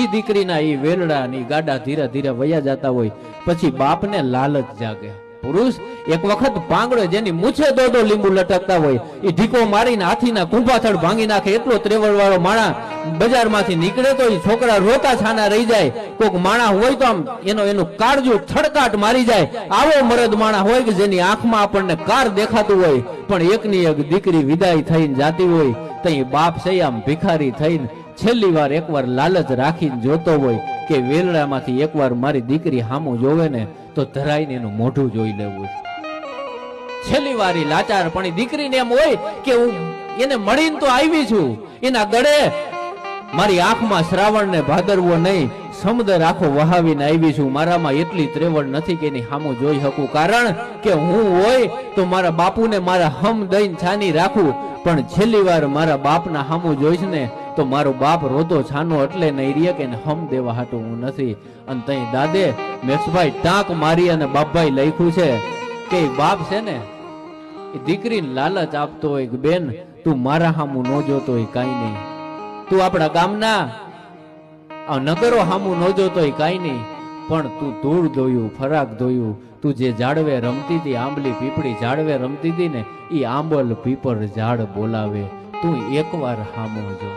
ઈ દીકરીના ઈ વેલડા ની ગાડા ધીરે ધીરે વયા જતા હોય પછી બાપને લાલચ જાગે. પુરુષ એક વખત પાંગડો જેની મૂછે દોડો લીંબુ લટકતા હોય એ ઢીકો મારીને હાથીના કુંભાથડ ભાંગી નાખે એટલો ત્રેવડ વાળો માણા બજારમાંથી નીકળે તો એ છોકરા રોતા છાના રહી જાય. કોક માણા હોય તો આમ એનું કાળજું થડકાટ મારી જાય. આવો મરદ માણા હોય કે જેની આંખમાં આપણને કાર દેખાતું હોય પણ એકની એક દીકરી વિદાય થઈને જાતી હોય તો એ બાપ છે આમ ભિખારી થઈને છેલ્લી વાર એકવાર લાલચ રાખીને જોતો હોય કે વેલડામાંથી એકવાર મારી દીકરી હામું જોવે ને તો ધરાઈને એનું મોઢું જોઈ લેવું. છેલ્લી વાર લાચાર પણ દીકરીને એમ હોય કે હું એને મળીને તો આવી છું, એના ગળે મારી આંખમાં શ્રાવણ ને ભાદરવો નહીં સમુદ્ર આખો વહાવીને આવી છું. મારામાં એટલી ત્રેવડ નથી કે એની હામું જોઈ શકું, કારણ કે હું હોય તો મારા બાપુને મારા હમ દઈને છાની રાખું, પણ છેલ્લી વાર મારા બાપના હામું જોઈશ ને તો મારો બાપ રોતો છાનો એટલે નહીં રે કે હમ દેવા હાટું હું નથી. અને તઈ દાદે મેક્ષભાઈ ટાંક મારી અને બાપભાઈ લખ્યું છે કે બાપ છે ને એ દીકરીને લાલચ આપતો હોય કે બેન તું મારા હામું ન જોતો હોય કાંઈ નહીં, તું આપણા ગામના નગરો હામું ન જોતો હોય કાંઈ નહીં, પણ તું ધૂળ ધોયું ફરાક ધોયું, તું જે ઝાડવે રમતી હતી આંબલી પીપળી ઝાડવે રમતી હતી ને એ આંબલ પીપળ ઝાડ બોલાવે, તું એકવાર હામો જો.